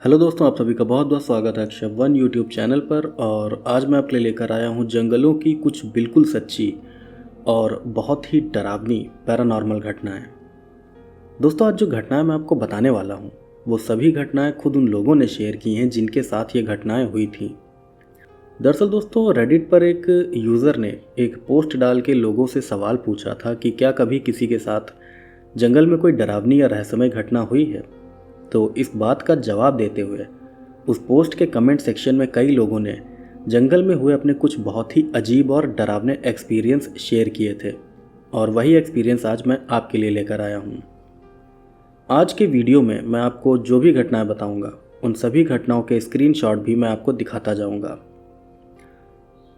Hello दोस्तों, आप सभी का बहुत बहुत स्वागत है अक्षय वन यूट्यूब चैनल पर। और आज मैं आपके लिए लेकर आया हूँ जंगलों की कुछ बिल्कुल सच्ची और बहुत ही डरावनी पैरानॉर्मल घटनाएं। दोस्तों, आज जो घटनाएं मैं आपको बताने वाला हूँ वो सभी घटनाएं खुद उन लोगों ने शेयर की हैं जिनके साथ ये घटनाएं हुई थी। दरअसल दोस्तों, रेडिट पर एक यूज़र ने एक पोस्ट डाल के लोगों से सवाल पूछा था कि क्या कभी किसी के साथ जंगल में कोई डरावनी या रहस्यमय घटना हुई है। तो इस बात का जवाब देते हुए उस पोस्ट के कमेंट सेक्शन में कई लोगों ने जंगल में हुए अपने कुछ बहुत ही अजीब और डरावने एक्सपीरियंस शेयर किए थे। और वही एक्सपीरियंस आज मैं आपके लिए लेकर आया हूँ। आज के वीडियो में मैं आपको जो भी घटनाएं बताऊंगा उन सभी घटनाओं के स्क्रीनशॉट भी मैं आपको दिखाता जाऊंगा।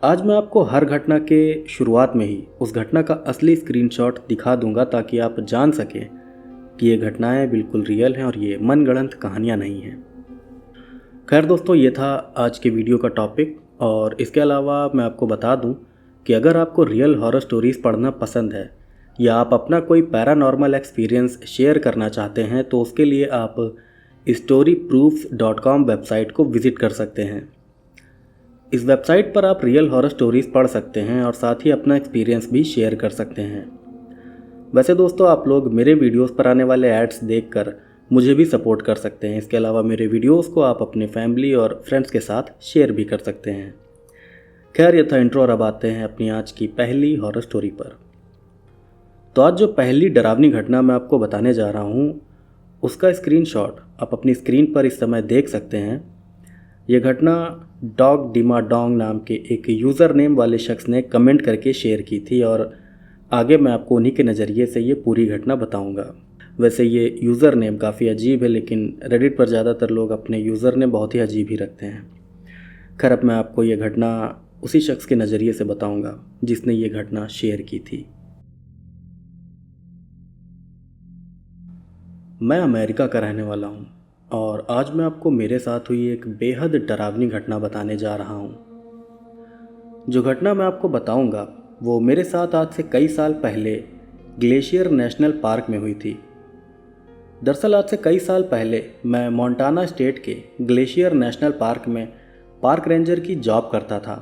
आज मैं आपको हर घटना के शुरुआत में ही उस घटना का असली स्क्रीनशॉट दिखा दूंगा ताकि आप जान सकें कि ये घटनाएं बिल्कुल रियल हैं और ये मनगढ़ंत कहानियां नहीं हैं। खैर दोस्तों, ये था आज के वीडियो का टॉपिक। और इसके अलावा मैं आपको बता दूं कि अगर आपको रियल हॉरर स्टोरीज़ पढ़ना पसंद है या आप अपना कोई पैरानॉर्मल एक्सपीरियंस शेयर करना चाहते हैं तो उसके लिए आप storyproofs.com वेबसाइट को विज़िट कर सकते हैं। इस वेबसाइट पर आप रियल हॉरर स्टोरीज़ पढ़ सकते हैं और साथ ही अपना एक्सपीरियंस भी शेयर कर सकते हैं। वैसे दोस्तों, आप लोग मेरे वीडियोस पर आने वाले एड्स देखकर मुझे भी सपोर्ट कर सकते हैं। इसके अलावा मेरे वीडियोस को आप अपने फैमिली और फ्रेंड्स के साथ शेयर भी कर सकते हैं। खैर, ये था इंट्रो और अब आते हैं अपनी आज की पहली हॉरर स्टोरी पर। तो आज जो पहली डरावनी घटना मैं आपको बताने जा रहा हूँ उसका स्क्रीनशॉट आप अपनी स्क्रीन पर इस समय देख सकते हैं। ये घटना डॉग डिमा डोंग नाम के एक यूज़र नेम वाले शख्स ने कमेंट करके शेयर की थी और आगे मैं आपको उन्हीं के नज़रिए से ये पूरी घटना बताऊंगा। वैसे ये यूज़र नेम काफ़ी अजीब है, लेकिन रेडिट पर ज़्यादातर लोग अपने यूज़र नेम बहुत ही अजीब ही रखते हैं। खैर, अब मैं आपको ये घटना उसी शख्स के नज़रिए से बताऊंगा जिसने ये घटना शेयर की थी। मैं अमेरिका का रहने वाला हूँ और आज मैं आपको मेरे साथ हुई एक बेहद डरावनी घटना बताने जा रहा हूँ। जो घटना मैं आपको बताऊंगा वो मेरे साथ आज से कई साल पहले ग्लेशियर नेशनल पार्क में हुई थी। दरअसल आज से कई साल पहले मैं मोंटाना स्टेट के ग्लेशियर नेशनल पार्क में पार्क रेंजर की जॉब करता था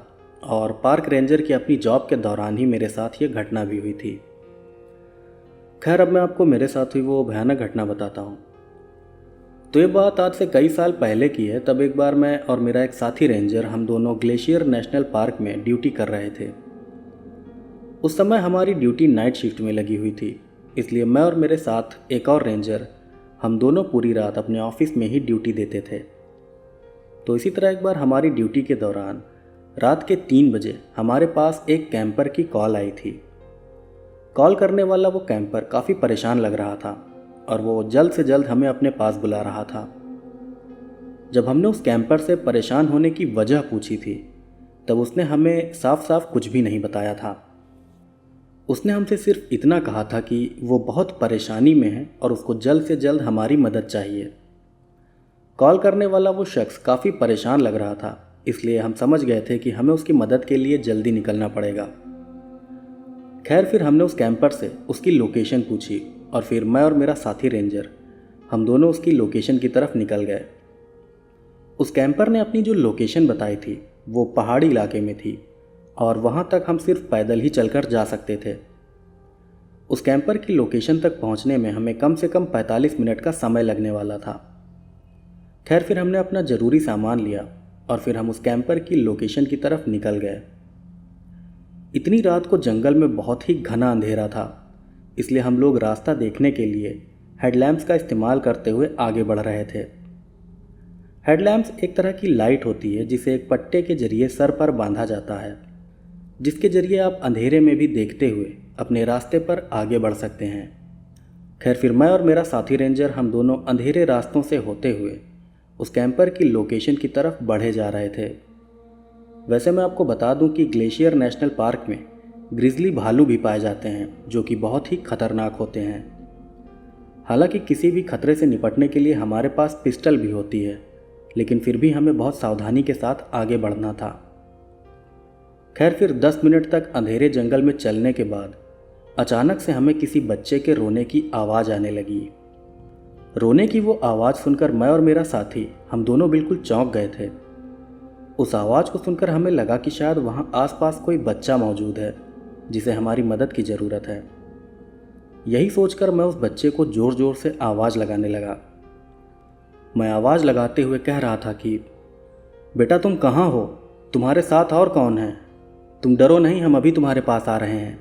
और पार्क रेंजर की अपनी जॉब के दौरान ही मेरे साथ ये घटना भी हुई थी। खैर, अब मैं आपको मेरे साथ हुई वो भयानक घटना बताता हूँ। तो ये बात आज से कई साल पहले की है। तब एक बार मैं और मेरा एक साथी रेंजर हम दोनों ग्लेशियर नेशनल पार्क में ड्यूटी कर रहे थे। उस समय हमारी ड्यूटी नाइट शिफ्ट में लगी हुई थी, इसलिए मैं और मेरे साथ एक और रेंजर हम दोनों पूरी रात अपने ऑफिस में ही ड्यूटी देते थे। तो इसी तरह एक बार हमारी ड्यूटी के दौरान रात के 3 बजे हमारे पास एक कैंपर की कॉल आई थी। कॉल करने वाला वो कैंपर काफ़ी परेशान लग रहा था और वो जल्द से जल्द हमें अपने पास बुला रहा था। जब हमने उस कैंपर से परेशान होने की वजह पूछी थी तब उसने हमें साफ साफ कुछ भी नहीं बताया था। उसने हमसे सिर्फ इतना कहा था कि वो बहुत परेशानी में है और उसको जल्द से जल्द हमारी मदद चाहिए। कॉल करने वाला वो शख्स काफ़ी परेशान लग रहा था, इसलिए हम समझ गए थे कि हमें उसकी मदद के लिए जल्दी निकलना पड़ेगा। खैर, फिर हमने उस कैंपर से उसकी लोकेशन पूछी और फिर मैं और मेरा साथी रेंजर हम दोनों उसकी लोकेशन की तरफ निकल गए। उस कैंपर ने अपनी जो लोकेशन बताई थी वो पहाड़ी इलाके में थी और वहाँ तक हम सिर्फ पैदल ही चलकर जा सकते थे। उस कैंपर की लोकेशन तक पहुँचने में हमें कम से कम 45 मिनट का समय लगने वाला था। खैर, फिर हमने अपना ज़रूरी सामान लिया और फिर हम उस कैंपर की लोकेशन की तरफ निकल गए। इतनी रात को जंगल में बहुत ही घना अंधेरा था, इसलिए हम लोग रास्ता देखने के लिए हेडलैम्प्स का इस्तेमाल करते हुए आगे बढ़ रहे थे। हेडलैम्प्स एक तरह की लाइट होती है जिसे एक पट्टे के जरिए सर पर बांधा जाता है, जिसके जरिए आप अंधेरे में भी देखते हुए अपने रास्ते पर आगे बढ़ सकते हैं। खैर, फिर मैं और मेरा साथी रेंजर हम दोनों अंधेरे रास्तों से होते हुए उस कैंपर की लोकेशन की तरफ बढ़े जा रहे थे। वैसे मैं आपको बता दूं कि ग्लेशियर नेशनल पार्क में ग्रिजली भालू भी पाए जाते हैं जो कि बहुत ही खतरनाक होते हैं। हालांकि किसी भी खतरे से निपटने के लिए हमारे पास पिस्टल भी होती है, लेकिन फिर भी हमें बहुत सावधानी के साथ आगे बढ़ना था। खैर, फिर 10 मिनट तक अंधेरे जंगल में चलने के बाद अचानक से हमें किसी बच्चे के रोने की आवाज़ आने लगी। रोने की वो आवाज़ सुनकर मैं और मेरा साथी हम दोनों बिल्कुल चौंक गए थे। उस आवाज़ को सुनकर हमें लगा कि शायद वहाँ आसपास कोई बच्चा मौजूद है जिसे हमारी मदद की ज़रूरत है। यही सोचकर मैं उस बच्चे को ज़ोर ज़ोर से आवाज़ लगाने लगा। मैं आवाज़ लगाते हुए कह रहा था कि बेटा तुम कहाँ हो, तुम्हारे साथ और कौन है, तुम डरो नहीं, हम अभी तुम्हारे पास आ रहे हैं।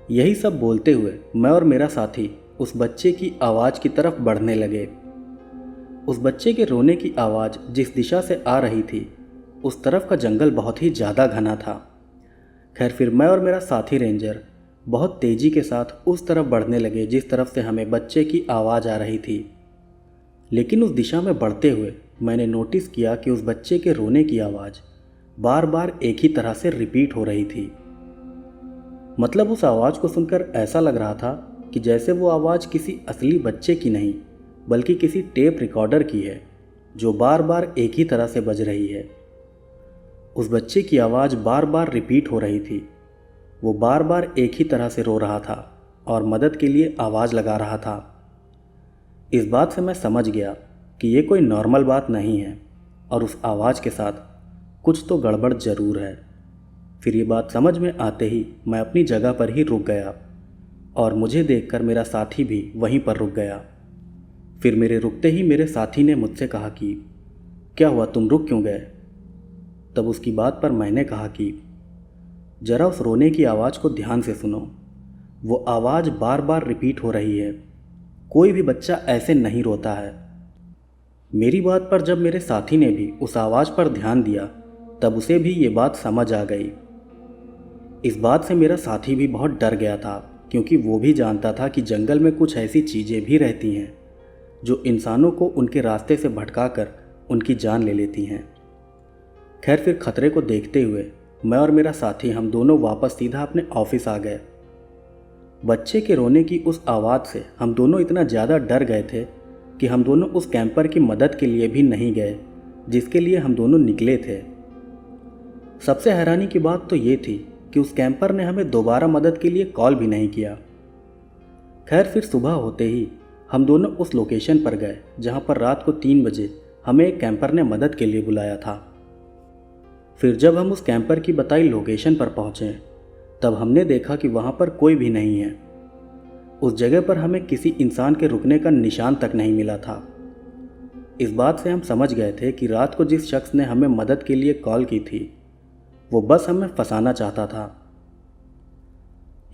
यही सब बोलते हुए मैं और मेरा साथी उस बच्चे की आवाज़ की तरफ बढ़ने लगे। उस बच्चे के रोने की आवाज़ जिस दिशा से आ रही थी उस तरफ का जंगल बहुत ही ज़्यादा घना था। खैर फिर मैं और मेरा साथी रेंजर बहुत तेज़ी के साथ उस तरफ बढ़ने लगे जिस तरफ से हमें बच्चे की आवाज़ आ रही थी। लेकिन उस दिशा में बढ़ते हुए मैंने नोटिस किया कि उस बच्चे के रोने की आवाज़ बार बार एक ही तरह से रिपीट हो रही थी। मतलब उस आवाज़ को सुनकर ऐसा लग रहा था कि जैसे वो आवाज़ किसी असली बच्चे की नहीं बल्कि किसी टेप रिकॉर्डर की है जो बार बार एक ही तरह से बज रही है। उस बच्चे की आवाज़ बार बार रिपीट हो रही थी। वो बार बार एक ही तरह से रो रहा था और मदद के लिए आवाज़ लगा रहा था। इस बात से मैं समझ गया कि ये कोई नॉर्मल बात नहीं है और उस आवाज़ के साथ कुछ तो गड़बड़ ज़रूर है। फिर ये बात समझ में आते ही मैं अपनी जगह पर ही रुक गया और मुझे देखकर मेरा साथी भी वहीं पर रुक गया। फिर मेरे रुकते ही मेरे साथी ने मुझसे कहा कि क्या हुआ, तुम रुक क्यों गए? तब उसकी बात पर मैंने कहा कि ज़रा उस रोने की आवाज़ को ध्यान से सुनो, वो आवाज़ बार बार रिपीट हो रही है। कोई भी बच्चा ऐसे नहीं रोता है। मेरी बात पर जब मेरे साथी ने भी उस आवाज़ पर ध्यान दिया तब उसे भी ये बात समझ आ गई। इस बात से मेरा साथी भी बहुत डर गया था क्योंकि वो भी जानता था कि जंगल में कुछ ऐसी चीज़ें भी रहती हैं जो इंसानों को उनके रास्ते से भटकाकर उनकी जान ले लेती हैं। खैर फिर खतरे को देखते हुए मैं और मेरा साथी हम दोनों वापस सीधा अपने ऑफिस आ गए। बच्चे के रोने की उस आवाज़ से हम दोनों इतना ज़्यादा डर गए थे कि हम दोनों उस कैंपर की मदद के लिए भी नहीं गए जिसके लिए हम दोनों निकले थे। सबसे हैरानी की बात तो ये थी कि उस कैंपर ने हमें दोबारा मदद के लिए कॉल भी नहीं किया। खैर फिर सुबह होते ही हम दोनों उस लोकेशन पर गए जहाँ पर रात को 3 बजे हमें एक कैंपर ने मदद के लिए बुलाया था। फिर जब हम उस कैंपर की बताई लोकेशन पर पहुँचे तब हमने देखा कि वहाँ पर कोई भी नहीं है। उस जगह पर हमें किसी इंसान के रुकने का निशान तक नहीं मिला था। इस बात से हम समझ गए थे कि रात को जिस शख्स ने हमें मदद के लिए कॉल की थी वो बस हमें फंसाना चाहता था।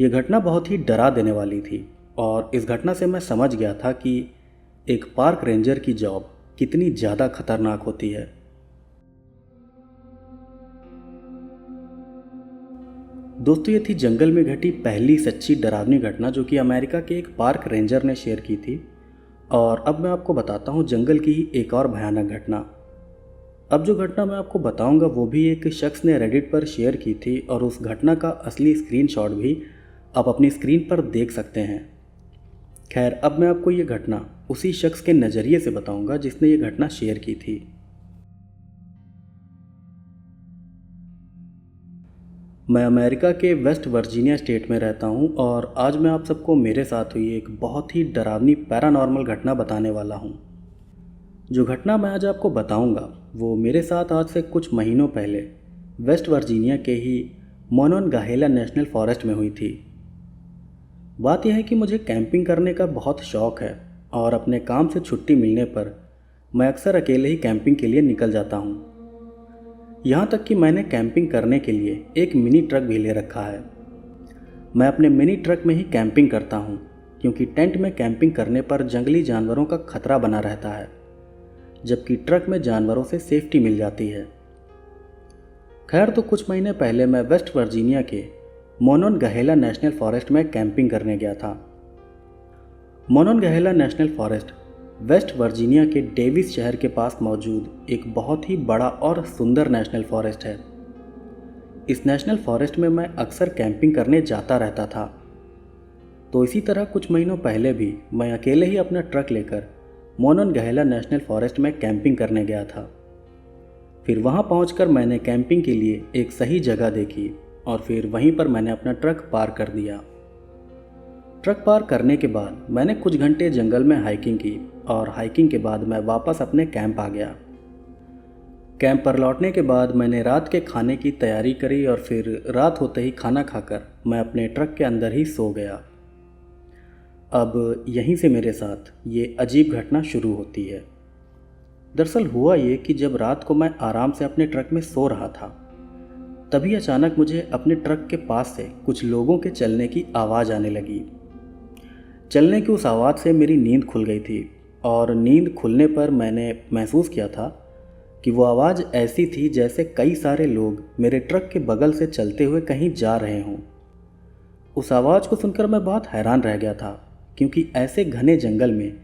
ये घटना बहुत ही डरा देने वाली थी और इस घटना से मैं समझ गया था कि एक पार्क रेंजर की जॉब कितनी ज़्यादा खतरनाक होती है। दोस्तों ये थी जंगल में घटी पहली सच्ची डरावनी घटना जो कि अमेरिका के एक पार्क रेंजर ने शेयर की थी। और अब मैं आपको बताता हूँ जंगल की ही एक और भयानक घटना। अब जो घटना मैं आपको बताऊंगा वो भी एक शख्स ने रेडिट पर शेयर की थी और उस घटना का असली स्क्रीनशॉट भी आप अपनी स्क्रीन पर देख सकते हैं। खैर अब मैं आपको ये घटना उसी शख्स के नज़रिए से बताऊंगा जिसने ये घटना शेयर की थी। मैं अमेरिका के वेस्ट वर्जीनिया स्टेट में रहता हूं और आज मैं आप सबको मेरे साथ हुई एक बहुत ही डरावनी पैरानॉर्मल घटना बताने वाला हूं। जो घटना मैं आज आपको बताऊंगा वो मेरे साथ आज से कुछ महीनों पहले वेस्ट वर्जीनिया के ही मोनोनगाहेला नेशनल फॉरेस्ट में हुई थी। बात यह है कि मुझे कैंपिंग करने का बहुत शौक़ है और अपने काम से छुट्टी मिलने पर मैं अक्सर अकेले ही कैंपिंग के लिए निकल जाता हूँ। यहाँ तक कि मैंने कैंपिंग करने के लिए एक मिनी ट्रक भी ले रखा है। मैं अपने मिनी ट्रक में ही कैंपिंग करता हूँ क्योंकि टेंट में कैंपिंग करने पर जंगली जानवरों का खतरा बना रहता है, जबकि ट्रक में जानवरों से सेफ्टी मिल जाती है। खैर तो कुछ महीने पहले मैं वेस्ट वर्जीनिया के मोनोनगाहेला नेशनल फॉरेस्ट में कैंपिंग करने गया था। मोनोनगाहेला नेशनल फॉरेस्ट वेस्ट वर्जीनिया के डेविस शहर के पास मौजूद एक बहुत ही बड़ा और सुंदर नेशनल फॉरेस्ट है। इस नेशनल फॉरेस्ट में मैं अक्सर कैंपिंग करने जाता रहता था। तो इसी तरह कुछ महीनों पहले भी मैं अकेले ही अपना ट्रक लेकर मोनोनगाहेला नेशनल फॉरेस्ट में कैंपिंग करने गया था। फिर वहां पहुंचकर मैंने कैंपिंग के लिए एक सही जगह देखी और फिर वहीं पर मैंने अपना ट्रक पार्क कर दिया। ट्रक पार करने के बाद मैंने कुछ घंटे जंगल में हाइकिंग की और हाइकिंग के बाद मैं वापस अपने कैंप आ गया। कैंप पर लौटने के बाद मैंने रात के खाने की तैयारी करी और फिर रात होते ही खाना खाकर मैं अपने ट्रक के अंदर ही सो गया। अब यहीं से मेरे साथ ये अजीब घटना शुरू होती है। दरअसल हुआ ये कि जब रात को मैं आराम से अपने ट्रक में सो रहा था, तभी अचानक मुझे अपने ट्रक के पास से कुछ लोगों के चलने की आवाज़ आने लगी। चलने की उस आवाज़ से मेरी नींद खुल गई थी और नींद खुलने पर मैंने महसूस किया था कि वो आवाज़ ऐसी थी जैसे कई सारे लोग मेरे ट्रक के बगल से चलते हुए कहीं जा रहे हों। उस आवाज़ को सुनकर मैं बहुत हैरान रह गया था, क्योंकि ऐसे घने जंगल में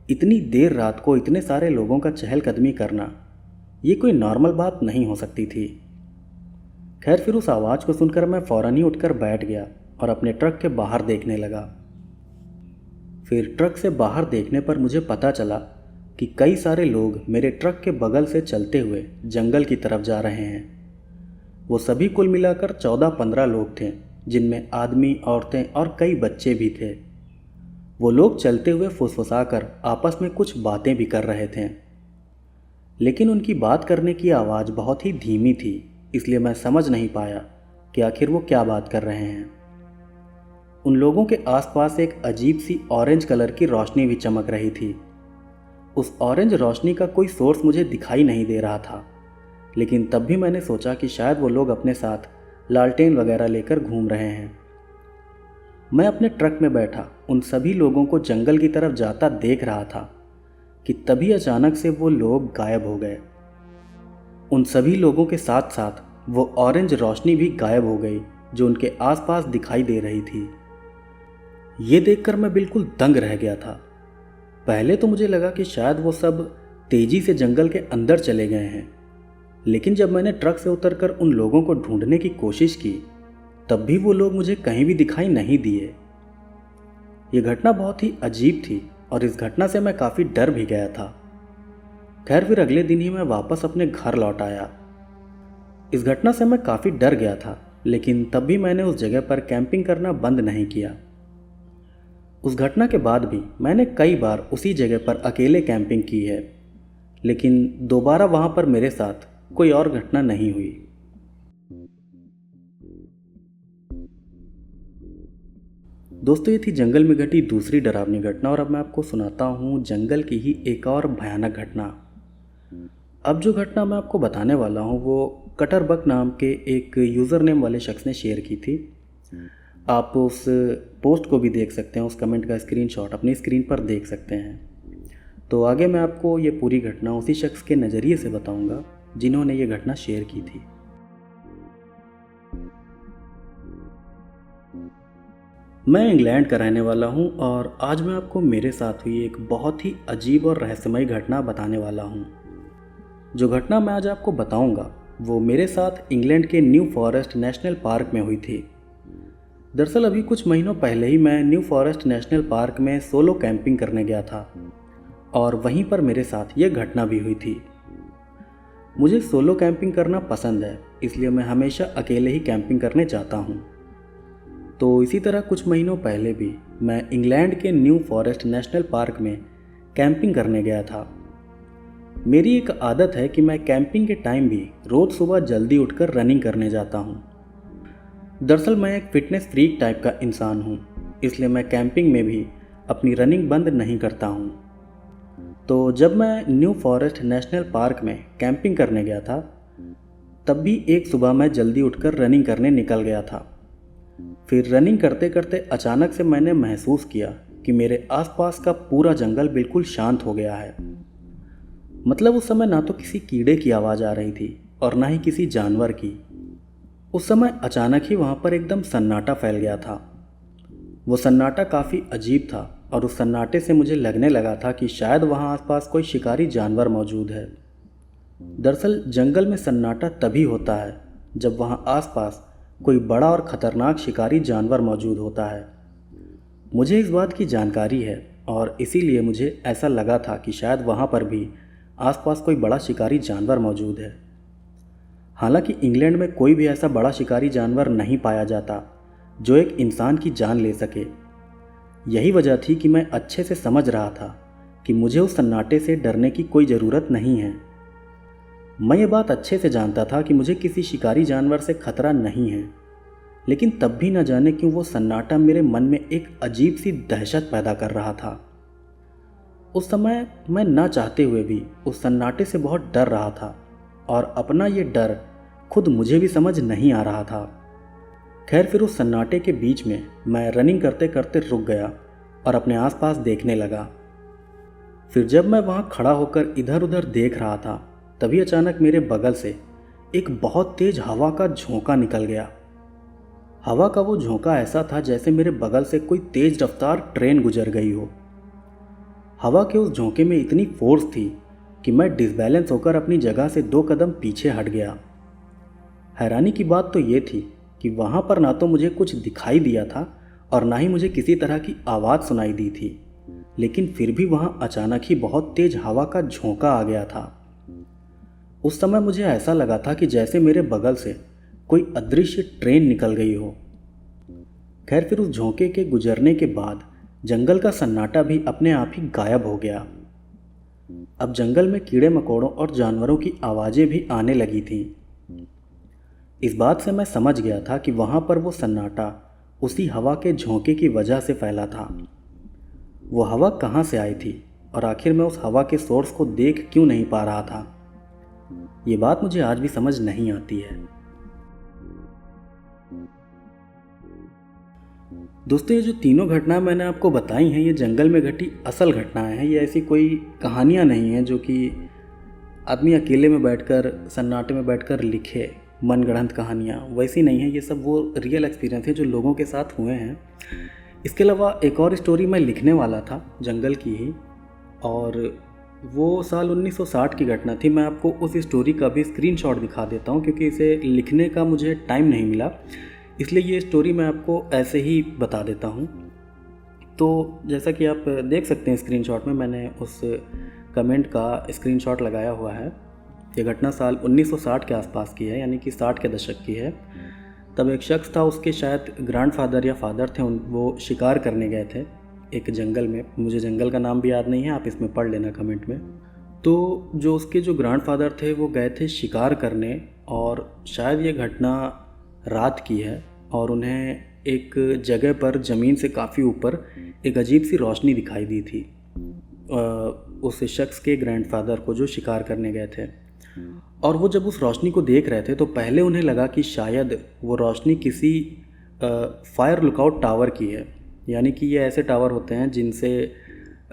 इतनी देर रात को इतने सारे लोगों का चहलकदमी करना ये कोई नॉर्मल बात नहीं हो सकती थी। खैर, फिर उस आवाज़ को सुनकर मैं फ़ौरन ही उठकर बैठ गया और अपने ट्रक के बाहर देखने लगा। फिर ट्रक से बाहर देखने पर मुझे पता चला कि कई सारे लोग मेरे ट्रक के बगल से चलते हुए जंगल की तरफ जा रहे हैं। वो सभी कुल मिलाकर 14-15 लोग थे, जिनमें आदमी, औरतें और कई बच्चे भी थे। वो लोग चलते हुए फुसफुसाकर आपस में कुछ बातें भी कर रहे थे, लेकिन उनकी बात करने की आवाज़ बहुत ही धीमी थी, इसलिए मैं समझ नहीं पाया कि आखिर वो क्या बात कर रहे हैं। उन लोगों के आसपास एक अजीब सी ऑरेंज कलर की रोशनी भी चमक रही थी। उस ऑरेंज रोशनी का कोई सोर्स मुझे दिखाई नहीं दे रहा था, लेकिन तब भी मैंने सोचा कि शायद वो लोग अपने साथ लालटेन वगैरह लेकर घूम रहे हैं। मैं अपने ट्रक में बैठा उन सभी लोगों को जंगल की तरफ जाता देख रहा था कि तभी अचानक से वो लोग गायब हो गए। उन सभी लोगों के साथ साथ वो ऑरेंज रोशनी भी गायब हो गई जो उनके आसपास दिखाई दे रही थी। ये देखकर मैं बिल्कुल दंग रह गया था। पहले तो मुझे लगा कि शायद वो सब तेजी से जंगल के अंदर चले गए हैं, लेकिन जब मैंने ट्रक से उतरकर उन लोगों को ढूंढने की कोशिश की, तब भी वो लोग मुझे कहीं भी दिखाई नहीं दिए। ये घटना बहुत ही अजीब थी और इस घटना से मैं काफ़ी डर भी गया था। खैर, फिर अगले दिन ही मैं वापस अपने घर लौट आया। इस घटना से मैं काफ़ी डर गया था, लेकिन तब भी मैंने उस जगह पर कैंपिंग करना बंद नहीं किया। उस घटना के बाद भी मैंने कई बार उसी जगह पर अकेले कैंपिंग की है, लेकिन दोबारा वहाँ पर मेरे साथ कोई और घटना नहीं हुई। दोस्तों, ये थी जंगल में घटी दूसरी डरावनी घटना और अब मैं आपको सुनाता हूँ जंगल की ही एक और भयानक घटना। अब जो घटना मैं आपको बताने वाला हूँ वो कटरबक नाम के एक यूज़र नेम वाले शख्स ने शेयर की थी। आप उस पोस्ट को भी देख सकते हैं, उस कमेंट का स्क्रीनशॉट अपनी स्क्रीन पर देख सकते हैं। तो आगे मैं आपको ये पूरी घटना उसी शख्स के नज़रिए से बताऊंगा जिन्होंने ये घटना शेयर की थी। मैं इंग्लैंड का रहने वाला हूँ और आज मैं आपको मेरे साथ हुई एक बहुत ही अजीब और रहस्यमयी घटना बताने वाला हूँ। जो घटना मैं आज आपको बताऊंगा वो मेरे साथ इंग्लैंड के न्यू फॉरेस्ट नेशनल पार्क में हुई थी। दरअसल अभी कुछ महीनों पहले ही मैं न्यू फॉरेस्ट नेशनल पार्क में सोलो कैंपिंग करने गया था और वहीं पर मेरे साथ ये घटना भी हुई थी। मुझे सोलो कैंपिंग करना पसंद है, इसलिए मैं हमेशा अकेले ही कैंपिंग करने जाता हूँ। तो इसी तरह कुछ महीनों पहले भी मैं इंग्लैंड के न्यू फॉरेस्ट नेशनल पार्क में कैंपिंग करने गया था। मेरी एक आदत है कि मैं कैंपिंग के टाइम भी रोज़ सुबह जल्दी उठकर रनिंग करने जाता हूँ। दरअसल मैं एक फ़िटनेस फ्रीक टाइप का इंसान हूँ, इसलिए मैं कैंपिंग में भी अपनी रनिंग बंद नहीं करता हूँ। तो जब मैं न्यू फॉरेस्ट नेशनल पार्क में कैंपिंग करने गया था, तब भी एक सुबह मैं जल्दी उठकर रनिंग करने निकल गया था। फिर रनिंग करते करते अचानक से मैंने महसूस किया कि मेरे आसपास का पूरा जंगल बिल्कुल शांत हो गया है। मतलब उस समय ना तो किसी कीड़े की आवाज़ आ रही थी और ना ही किसी जानवर की। उस समय अचानक ही वहाँ पर एकदम सन्नाटा फैल गया था। वो सन्नाटा काफ़ी अजीब था और उस सन्नाटे से मुझे लगने लगा था कि शायद वहाँ आसपास कोई शिकारी जानवर मौजूद है। दरअसल जंगल में सन्नाटा तभी होता है जब वहाँ आसपास कोई बड़ा और ख़तरनाक शिकारी जानवर मौजूद होता है। मुझे इस बात की जानकारी है और इसीलिए मुझे ऐसा लगा था कि शायद वहाँ पर भी आसपास कोई बड़ा शिकारी जानवर मौजूद है। हालांकि इंग्लैंड में कोई भी ऐसा बड़ा शिकारी जानवर नहीं पाया जाता जो एक इंसान की जान ले सके। यही वजह थी कि मैं अच्छे से समझ रहा था कि मुझे उस सन्नाटे से डरने की कोई ज़रूरत नहीं है। मैं ये बात अच्छे से जानता था कि मुझे किसी शिकारी जानवर से खतरा नहीं है, लेकिन तब भी न जाने क्यों वो सन्नाटा मेरे मन में एक अजीब सी दहशत पैदा कर रहा था। उस समय मैं ना चाहते हुए भी उस सन्नाटे से बहुत डर रहा था और अपना ये डर खुद मुझे भी समझ नहीं आ रहा था। खैर, फिर उस सन्नाटे के बीच में मैं रनिंग करते करते रुक गया और अपने आसपास देखने लगा। फिर जब मैं वहाँ खड़ा होकर इधर उधर देख रहा था, तभी अचानक मेरे बगल से एक बहुत तेज हवा का झोंका निकल गया। हवा का वो झोंका ऐसा था जैसे मेरे बगल से कोई तेज रफ्तार ट्रेन गुजर गई हो। हवा के उस झोंके में इतनी फोर्स थी कि मैं डिसबैलेंस होकर अपनी जगह से 2 कदम पीछे हट गया। हैरानी की बात तो ये थी कि वहाँ पर ना तो मुझे कुछ दिखाई दिया था और ना ही मुझे किसी तरह की आवाज़ सुनाई दी थी, लेकिन फिर भी वहाँ अचानक ही बहुत तेज हवा का झोंका आ गया था। उस समय मुझे ऐसा लगा था कि जैसे मेरे बगल से कोई अदृश्य ट्रेन निकल गई हो। खैर, फिर उस झोंके के गुजरने के बाद जंगल का सन्नाटा भी अपने आप ही गायब हो गया। अब जंगल में कीड़े मकोड़ों और जानवरों की आवाज़ें भी आने लगी थीं। इस बात से मैं समझ गया था कि वहाँ पर वो सन्नाटा उसी हवा के झोंके की वजह से फैला था। वो हवा कहाँ से आई थी और आखिर मैं उस हवा के सोर्स को देख क्यों नहीं पा रहा था, ये बात मुझे आज भी समझ नहीं आती है। दोस्तों, ये जो तीनों घटनाएं मैंने आपको बताई हैं, ये जंगल में घटी असल घटनाएं हैं। ये ऐसी कोई कहानियां नहीं हैं जो कि आदमी अकेले में बैठकर सन्नाटे में बैठकर लिखे, मनगढ़ंत कहानियाँ वैसी नहीं है। ये सब वो रियल एक्सपीरियंस है जो लोगों के साथ हुए हैं। इसके अलावा एक और स्टोरी मैं लिखने वाला था जंगल की ही, और वो साल 1960 की घटना थी। मैं आपको उस स्टोरी का भी स्क्रीनशॉट दिखा देता हूँ, क्योंकि इसे लिखने का मुझे टाइम नहीं मिला, इसलिए ये स्टोरी मैं आपको ऐसे ही बता देता हूँ। तो जैसा कि आप देख सकते हैं स्क्रीनशॉट में, मैंने उस कमेंट का स्क्रीनशॉट लगाया हुआ है। ये घटना साल 1960 के आसपास की है, यानी कि 60 के दशक की है। तब एक शख्स था, उसके शायद ग्रैंडफादर या फादर थे, वो शिकार करने गए थे एक जंगल में। मुझे जंगल का नाम भी याद नहीं है, आप इसमें पढ़ लेना कमेंट में। तो जो उसके जो ग्रैंडफादर थे वो गए थे शिकार करने, और शायद ये घटना रात की है, और उन्हें एक जगह पर ज़मीन से काफ़ी ऊपर एक अजीब सी रोशनी दिखाई दी थी उस शख्स के ग्रैंडफादर को जो शिकार करने गए थे। और वो जब उस रोशनी को देख रहे थे तो पहले उन्हें लगा कि शायद वो रोशनी किसी फायर लुकआउट टावर की है, यानी कि ये ऐसे टावर होते हैं जिनसे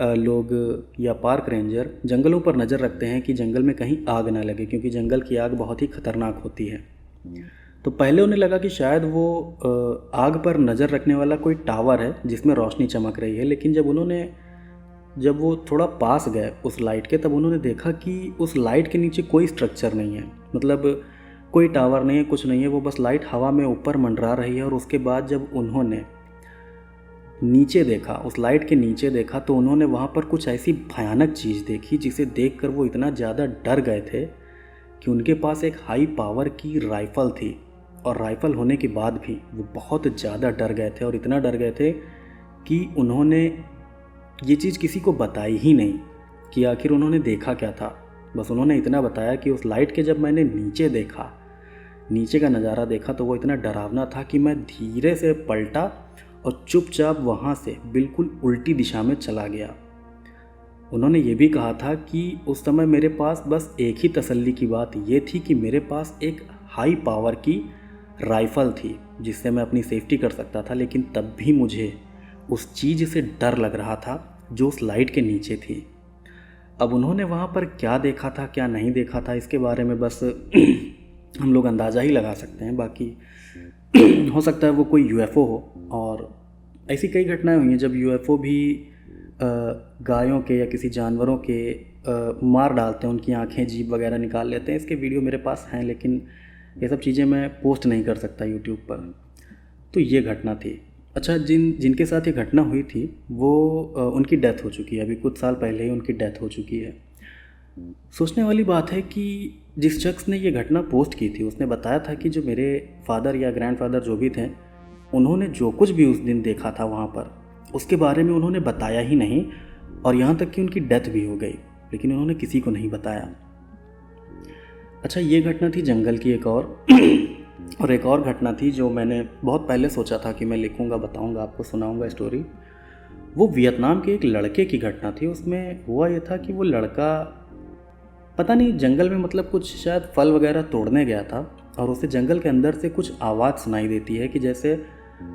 लोग या पार्क रेंजर जंगलों पर नज़र रखते हैं कि जंगल में कहीं आग ना लगे, क्योंकि जंगल की आग बहुत ही ख़तरनाक होती है। तो पहले उन्हें लगा कि शायद वो आग पर नज़र रखने वाला कोई टावर है जिसमें रोशनी चमक रही है। लेकिन जब वो थोड़ा पास गए उस लाइट के, तब उन्होंने देखा कि उस लाइट के नीचे कोई स्ट्रक्चर नहीं है, मतलब कोई टावर नहीं है, कुछ नहीं है, वो बस लाइट हवा में ऊपर मंडरा रही है। और उसके बाद जब उन्होंने नीचे देखा, उस लाइट के नीचे देखा, तो उन्होंने वहाँ पर कुछ ऐसी भयानक चीज़ देखी जिसे देखकर वो इतना ज़्यादा डर गए थे कि उनके पास एक हाई पावर की राइफ़ल थी, और राइफ़ल होने के बाद भी वो बहुत ज़्यादा डर गए थे, और इतना डर गए थे कि उन्होंने ये चीज़ किसी को बताई ही नहीं कि आखिर उन्होंने देखा क्या था। बस उन्होंने इतना बताया कि उस लाइट के जब मैंने नीचे देखा, नीचे का नज़ारा देखा, तो वो इतना डरावना था कि मैं धीरे से पलटा और चुपचाप वहाँ से बिल्कुल उल्टी दिशा में चला गया। उन्होंने ये भी कहा था कि उस समय मेरे पास बस एक ही तसल्ली की बात ये थी कि मेरे पास एक हाई पावर की राइफ़ल थी जिससे मैं अपनी सेफ्टी कर सकता था, लेकिन तब भी मुझे उस चीज़ से डर लग रहा था जो उस लाइट के नीचे थी। अब उन्होंने वहाँ पर क्या देखा था, क्या नहीं देखा था, इसके बारे में बस हम लोग अंदाज़ा ही लगा सकते हैं। बाकी हो सकता है वो कोई यूएफओ हो, और ऐसी कई घटनाएं हुई हैं जब यूएफओ भी गायों के या किसी जानवरों के मार डालते हैं, उनकी आँखें, जीभ वगैरह निकाल लेते हैं। इसके वीडियो मेरे पास हैं, लेकिन ये सब चीज़ें मैं पोस्ट नहीं कर सकता यूट्यूब पर। तो ये घटना थी। अच्छा, जिनके साथ ये घटना हुई थी वो उनकी डेथ हो चुकी है, अभी कुछ साल पहले ही उनकी डेथ हो चुकी है। सोचने वाली बात है कि जिस शख्स ने ये घटना पोस्ट की थी उसने बताया था कि जो मेरे फादर या ग्रैंडफादर जो भी थे, उन्होंने जो कुछ भी उस दिन देखा था वहाँ पर, उसके बारे में उन्होंने बताया ही नहीं, और यहाँ तक कि उनकी डेथ भी हो गई, लेकिन उन्होंने किसी को नहीं बताया। अच्छा, ये घटना थी जंगल की एक और एक और घटना थी जो मैंने बहुत पहले सोचा था कि मैं लिखूँगा, बताऊँगा, आपको सुनाऊँगा स्टोरी। वो वियतनाम के एक लड़के की घटना थी। उसमें हुआ ये था कि वो लड़का पता नहीं जंगल में मतलब कुछ शायद फल वगैरह तोड़ने गया था, और उसे जंगल के अंदर से कुछ आवाज़ सुनाई देती है कि जैसे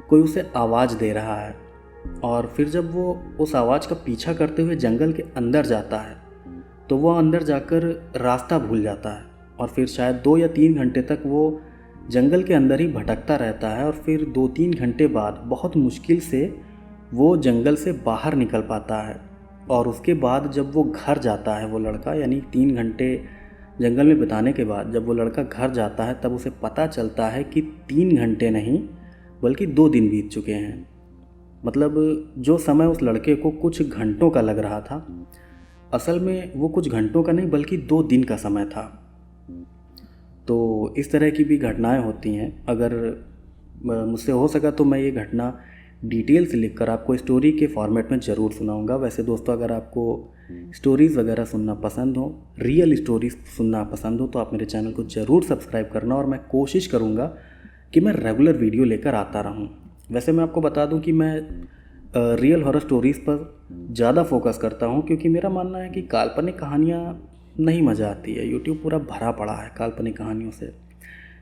कोई उसे आवाज़ दे रहा है। और फिर जब वो उस आवाज़ का पीछा करते हुए जंगल के अंदर जाता है तो वो अंदर जाकर रास्ता भूल जाता है, और फिर शायद 2 या 3 घंटे तक वो जंगल के अंदर ही भटकता रहता है। और फिर 2-3 घंटे बाद बहुत मुश्किल से वो जंगल से बाहर निकल पाता है। और उसके बाद जब वो घर जाता है वो लड़का, यानी 3 घंटे जंगल में बिताने के बाद जब वो लड़का घर जाता है तब उसे पता चलता है कि 3 घंटे नहीं बल्कि 2 दिन बीत चुके हैं। मतलब जो समय उस लड़के को कुछ घंटों का लग रहा था, असल में वो कुछ घंटों का नहीं बल्कि 2 दिन का समय था। तो इस तरह की भी घटनाएं होती हैं। अगर मुझसे हो सका तो मैं ये घटना डिटेल से लिखकर आपको स्टोरी के फॉर्मेट में ज़रूर सुनाऊंगा। वैसे दोस्तों, अगर आपको स्टोरीज़ वगैरह सुनना पसंद हो, रियल स्टोरीज़ सुनना पसंद हो, तो आप मेरे चैनल को ज़रूर सब्सक्राइब करना, और मैं कोशिश करूँगा कि मैं रेगुलर वीडियो लेकर आता रहूँ। वैसे मैं आपको बता दूँ कि मैं रियल हॉरर स्टोरीज़ पर ज़्यादा फोकस करता हूँ, क्योंकि मेरा मानना है कि काल्पनिक कहानियाँ नहीं मज़ा आती है। यूट्यूब पूरा भरा पड़ा है काल्पनिक कहानियों से,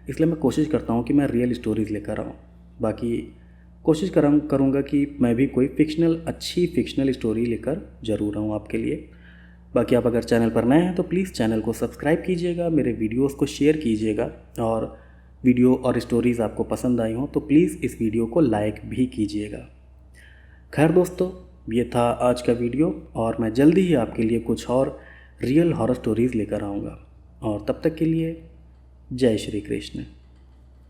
इसलिए मैं कोशिश करता हूँ कि मैं रियल स्टोरीज़ लेकर आऊँ। बाकी कोशिश करूँगा कि मैं भी कोई अच्छी फ़िक्शनल स्टोरी लेकर ज़रूर आऊँ आपके लिए। बाकी आप अगर चैनल पर नए हैं तो प्लीज़ चैनल को सब्सक्राइब कीजिएगा, मेरे वीडियोज़ को शेयर कीजिएगा, और वीडियो और स्टोरीज़ आपको पसंद आई हों तो प्लीज़ इस वीडियो को लाइक भी कीजिएगा। खैर दोस्तों, ये था आज का वीडियो, और मैं जल्दी ही आपके लिए कुछ और रियल हॉरर स्टोरीज़ लेकर आऊँगा। और तब तक के लिए जय श्री कृष्ण।